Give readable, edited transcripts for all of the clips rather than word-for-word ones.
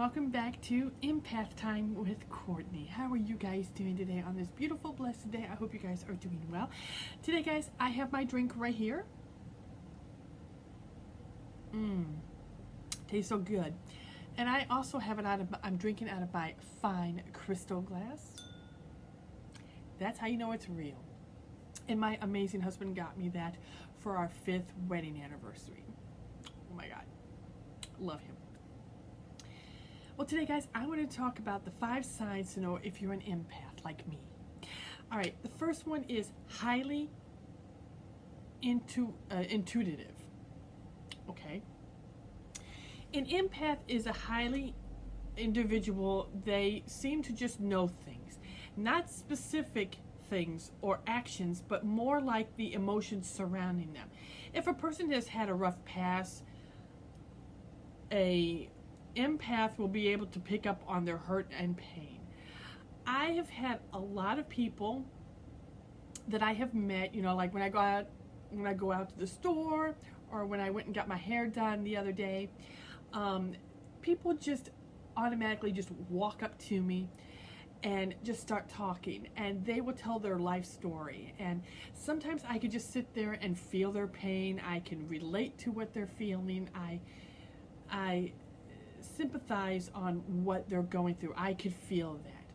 welcome back to Empath Time with Courtney. How are you guys doing today on this beautiful, blessed day? I hope you guys are doing well. Today, guys, I have my drink right here. Tastes so good. And I also have it I'm drinking out of my fine crystal glass. That's how you know it's real. And my amazing husband got me that for our 5th wedding anniversary. Oh my God. Love him. Well, today, guys, I want to talk about the 5 signs to know if you're an empath like me. All right, the first one is highly intuitive. Okay. An empath is a highly individual. They seem to just know things, not specific things or actions, but more like the emotions surrounding them. If a person has had a rough past, a empath will be able to pick up on their hurt and pain. I have had a lot of people that I have met, like when I go out to the store, or when I went and got my hair done the other day, people just automatically just walk up to me and just start talking, and they will tell their life story. And sometimes I could just sit there and feel their pain. I can relate to what they're feeling. I sympathize on what they're going through. I could feel that.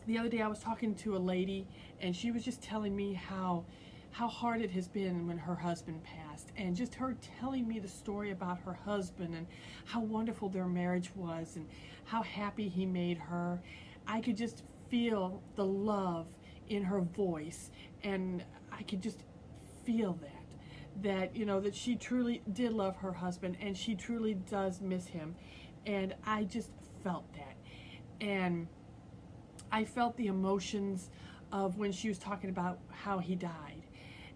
The other day I was talking to a lady, and she was just telling me how hard it has been when her husband passed, and just her telling me the story about her husband and how wonderful their marriage was and how happy he made her. I could just feel the love in her voice, and I could just feel that that she truly did love her husband, and she truly does miss him. And I just felt that, and I felt the emotions of when she was talking about how he died,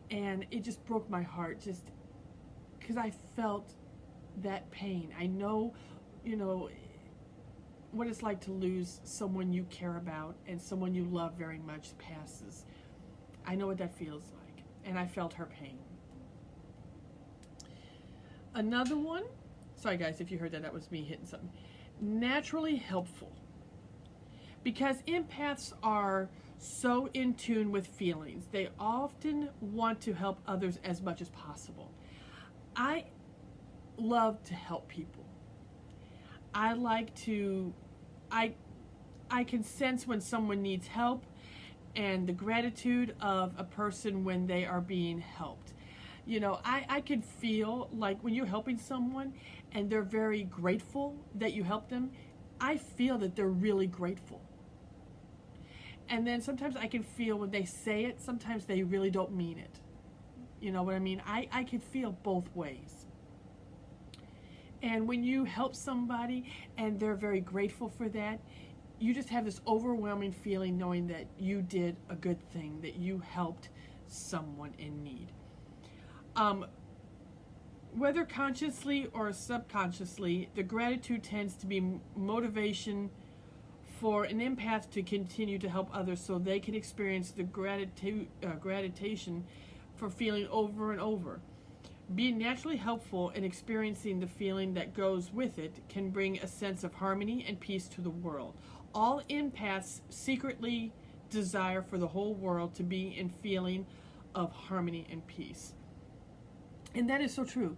and it just broke my heart, just because I felt that pain. I know what it's like to lose someone you care about and someone you love very much passes. I know what that feels like, and I felt her pain. Another one, sorry guys if you heard that, that was me hitting something. Naturally helpful. Because empaths are so in tune with feelings, they often want to help others as much as possible. I love to help people. I can sense when someone needs help, and the gratitude of a person when they are being helped. I can feel like when you're helping someone and they're very grateful that you helped them, I feel that they're really grateful. And then sometimes I can feel when they say it, sometimes they really don't mean it. You know what I mean? I can feel both ways. And when you help somebody and they're very grateful for that, you just have this overwhelming feeling knowing that you did a good thing, that you helped someone in need. Whether consciously or subconsciously, the gratitude tends to be motivation for an empath to continue to help others, so they can experience the gratification for feeling over and over. Being naturally helpful and experiencing the feeling that goes with it can bring a sense of harmony and peace to the world. All empaths secretly desire for the whole world to be in feeling of harmony and peace. And that is so true.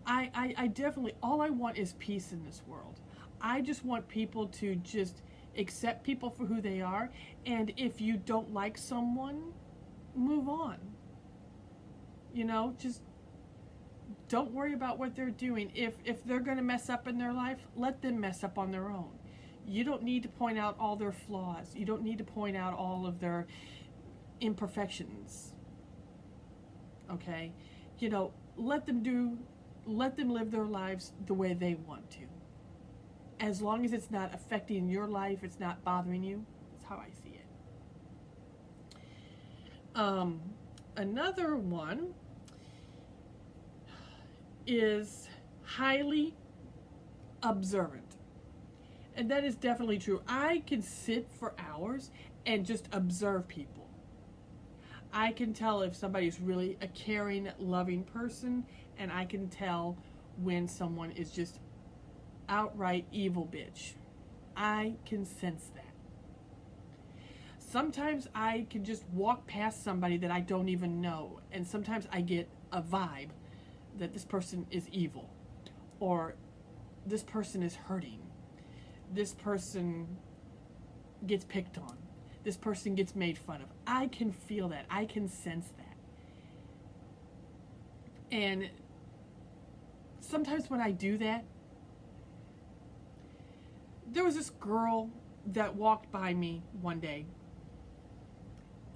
I definitely, all I want is peace in this world. I just want people to just accept people for who they are. And if you don't like someone, move on. Just don't worry about what they're doing. If they're going to mess up in their life, let them mess up on their own. You don't need to point out all their flaws. You don't need to point out all of their imperfections. Okay? Let them live their lives the way they want to. As long as it's not affecting your life, it's not bothering you. That's how I see it. Another one is highly observant. And that is definitely true. I can sit for hours and just observe people. I can tell if somebody's really a caring, loving person, and I can tell when someone is just outright evil bitch. I can sense that. Sometimes I can just walk past somebody that I don't even know, and sometimes I get a vibe that this person is evil, or this person is hurting, this person gets picked on, this person gets made fun of. I can feel that. I can sense that. And sometimes when I do that, there was this girl that walked by me one day,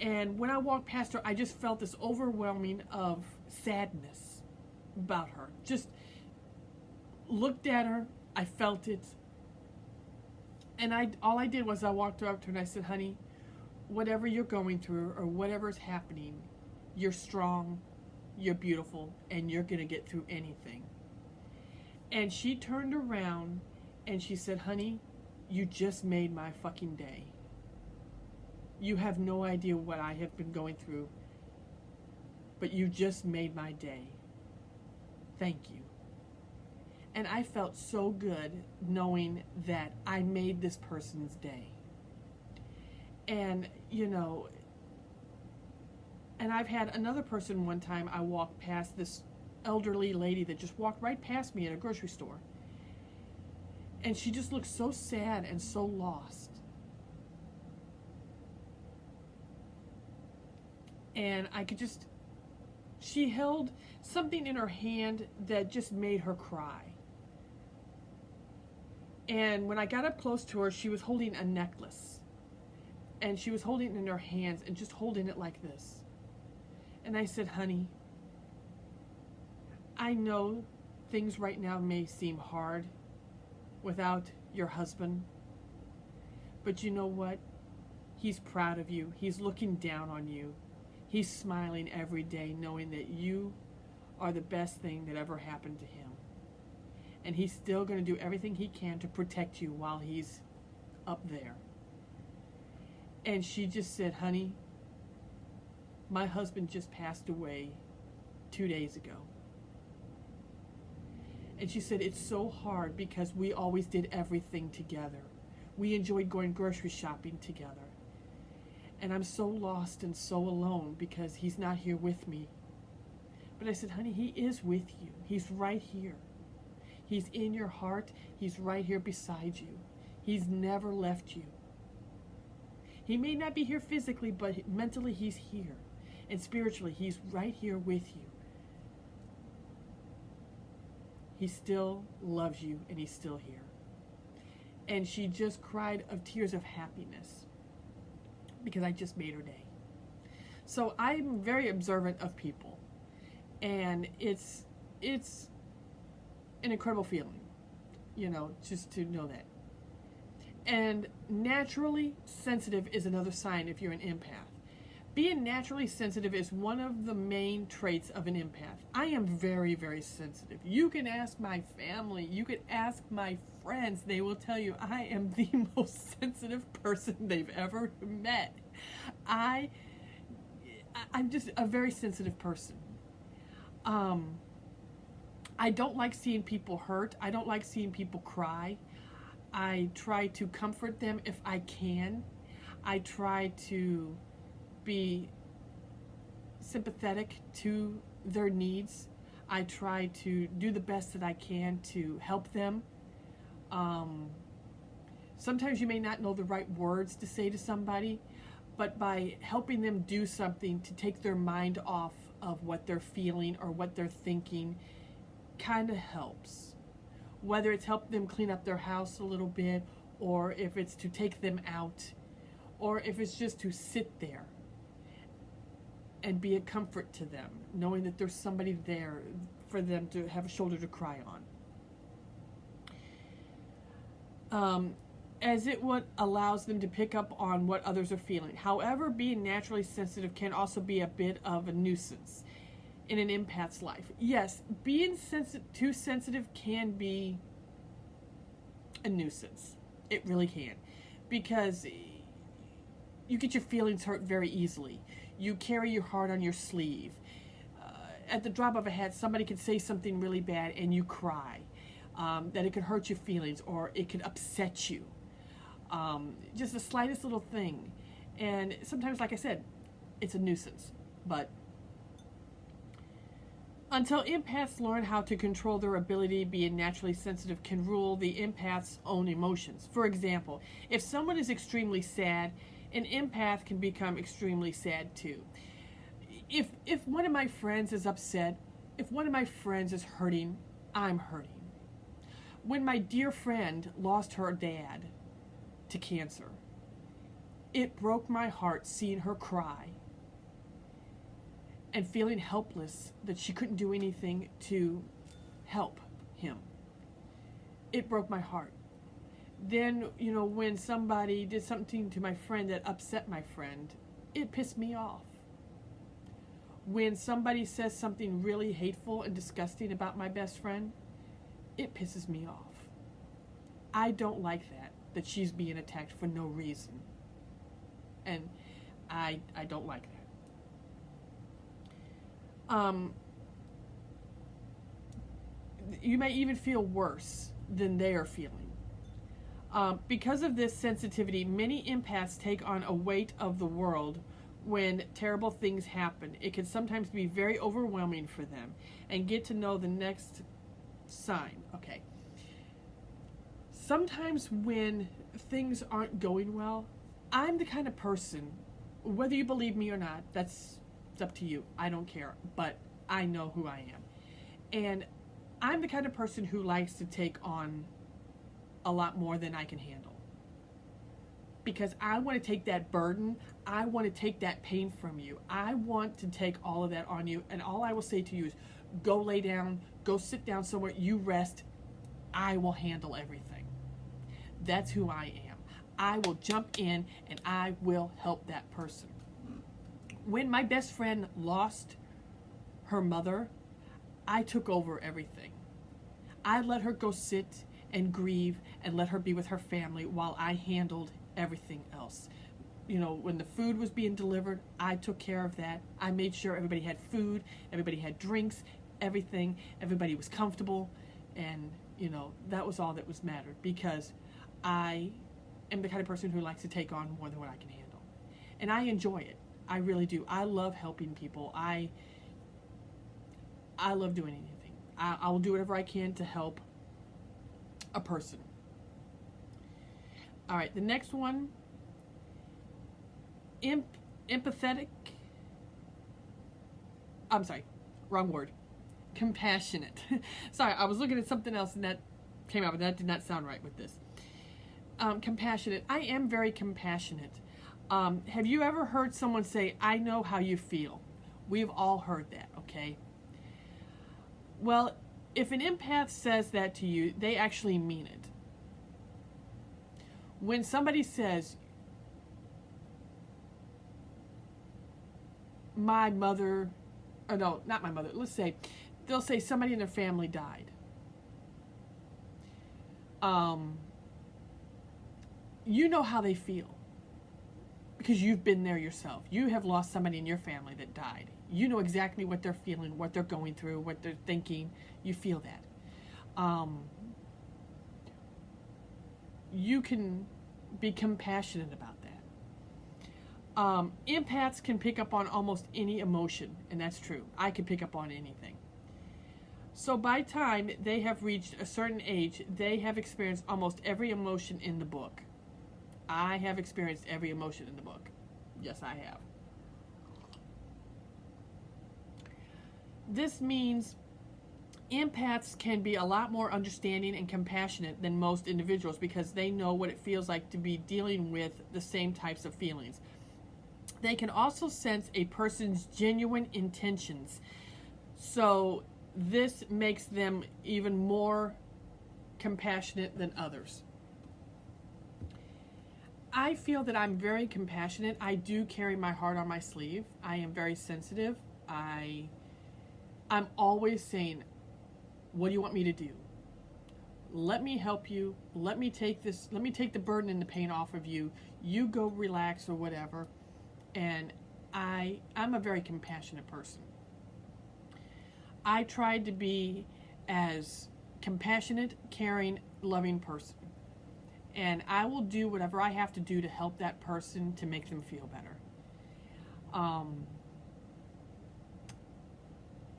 and when I walked past her, I just felt this overwhelming of sadness about her. Just looked at her, I felt it, and all I did was I walked up to her and I said, honey, whatever you're going through or whatever's happening, you're strong, you're beautiful, and you're going to get through anything. And she turned around and she said, honey, you just made my fucking day. You have no idea what I have been going through, but you just made my day. Thank you. And I felt so good knowing that I made this person's day. And, you know, and I've had another person one time, I walked past this elderly lady that just walked right past me at a grocery store. And she just looked so sad and so lost. And I could just, she held something in her hand that just made her cry. And when I got up close to her, she was holding a necklace. And she was holding it in her hands and just holding it like this. And I said, honey, I know things right now may seem hard without your husband, but you know what? He's proud of you. He's looking down on you. He's smiling every day knowing that you are the best thing that ever happened to him. And he's still going to do everything he can to protect you while he's up there. And she just said, honey, my husband just passed away 2 days ago. And she said, it's so hard because we always did everything together. We enjoyed going grocery shopping together. And I'm so lost and so alone because he's not here with me. But I said, honey, he is with you. He's right here. He's in your heart. He's right here beside you. He's never left you. He may not be here physically, but mentally he's here. And spiritually, he's right here with you. He still loves you, and he's still here. And she just cried of tears of happiness because I just made her day. So I'm very observant of people, and it's an incredible feeling, you know, just to know that. And naturally sensitive is another sign if you're an empath. Being naturally sensitive is one of the main traits of an empath. I am very, very sensitive. You can ask my family, you can ask my friends, they will tell you I am the most sensitive person they've ever met. I'm just a very sensitive person. I don't like seeing people hurt. I don't like seeing people cry. I try to comfort them if I can. I try to be sympathetic to their needs. I try to do the best that I can to help them. Sometimes you may not know the right words to say to somebody, but by helping them do something to take their mind off of what they're feeling or what they're thinking kind of helps. Whether it's help them clean up their house a little bit, or if it's to take them out, or if it's just to sit there and be a comfort to them, knowing that there's somebody there for them to have a shoulder to cry on. As it what allows them to pick up on what others are feeling. However, being naturally sensitive can also be a bit of a nuisance in an empath's life. Yes, being too sensitive can be a nuisance. It really can. Because you get your feelings hurt very easily. You carry your heart on your sleeve. At the drop of a hat, somebody can say something really bad and you cry. that it could hurt your feelings or it could upset you. Just the slightest little thing. And sometimes, like I said, it's a nuisance. But until empaths learn how to control their ability, being naturally sensitive can rule the empath's own emotions. For example, if someone is extremely sad, an empath can become extremely sad too. If one of my friends is upset, if one of my friends is hurting, I'm hurting. When my dear friend lost her dad to cancer, it broke my heart seeing her cry and feeling helpless that she couldn't do anything to help him. It broke my heart. Then, when somebody did something to my friend that upset my friend, it pissed me off. When somebody says something really hateful and disgusting about my best friend, it pisses me off. I don't like that she's being attacked for no reason. And I don't like that. You may even feel worse than they are feeling. Because of this sensitivity, many empaths take on a weight of the world when terrible things happen. It can sometimes be very overwhelming for them and get to know the next sign. Okay. Sometimes when things aren't going well, I'm the kind of person, whether you believe me or not, it's up to you. I don't care, but I know who I am. And I'm the kind of person who likes to take on a lot more than I can handle. Because I want to take that burden. I want to take that pain from you. I want to take all of that on you. And all I will say to you is, go lay down, go sit down somewhere, you rest. I will handle everything. That's who I am. I will jump in and I will help that person. When my best friend lost her mother, I took over everything. I let her go sit and grieve and let her be with her family while I handled everything else. When the food was being delivered, I took care of that. I made sure everybody had food, everybody had drinks, everything, everybody was comfortable, and that was all that was mattered, because I am the kind of person who likes to take on more than what I can handle. And I enjoy it. I really do. I love helping people. I love doing anything. I will do whatever I can to help a person. All right, the next one, empathetic. I'm sorry, wrong word. Compassionate. Sorry, I was looking at something else and that came out, but that did not sound right with this. Compassionate. I am very compassionate. Have you ever heard someone say, I know how you feel? We've all heard that, okay? Well, if an empath says that to you, they actually mean it. When somebody says, my mother, or no, not my mother, they'll say somebody in their family died. You know how they feel. Because you've been there yourself. You have lost somebody in your family that died. You know exactly what they're feeling, what they're going through, what they're thinking. You feel that. You can be compassionate about that. Empaths can pick up on almost any emotion, and that's true. I can pick up on anything. So by the time they have reached a certain age, they have experienced almost every emotion in the book. I have experienced every emotion in the book. Yes, I have. This means empaths can be a lot more understanding and compassionate than most individuals because they know what it feels like to be dealing with the same types of feelings. They can also sense a person's genuine intentions. So this makes them even more compassionate than others. I feel that I'm very compassionate. I do carry my heart on my sleeve. I am very sensitive. I'm always saying, what do you want me to do? Let me help you. Let me take the burden and the pain off of you. You go relax or whatever. And I'm a very compassionate person. I tried to be as compassionate, caring, loving person. And I will do whatever I have to do to help that person to make them feel better.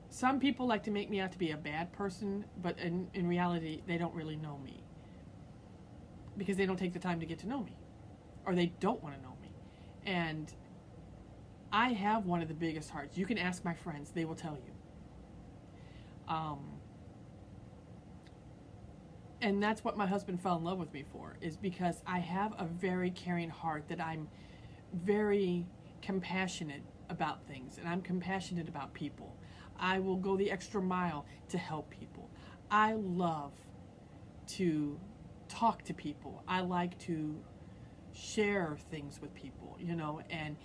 Some people like to make me out to be a bad person, but in reality, they don't really know me. Because they don't take the time to get to know me. Or they don't want to know me. And I have one of the biggest hearts. You can ask my friends. They will tell you. And that's what my husband fell in love with me for, is because I have a very caring heart, that I'm very compassionate about things, and I'm compassionate about people. I will go the extra mile to help people. I love to talk to people. I like to share things with people, you know, and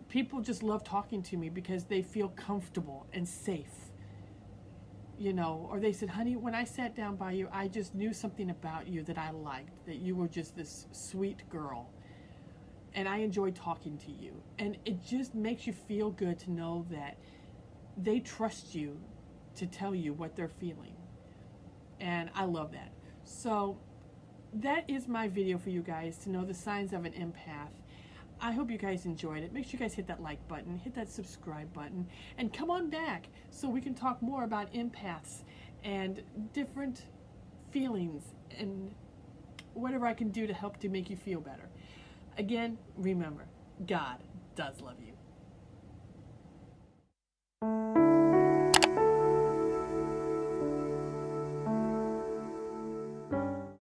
people just love talking to me because they feel comfortable and safe. You know, or they said, honey, when I sat down by you, I just knew something about you that I liked, that you were just this sweet girl. And I enjoyed talking to you. And it just makes you feel good to know that they trust you to tell you what they're feeling. And I love that. So that is my video for you guys, to know the signs of an empath. I hope you guys enjoyed it. Make sure you guys hit that like button, hit that subscribe button, and come on back so we can talk more about empaths and different feelings and whatever I can do to help to make you feel better. Again, remember, God does love you.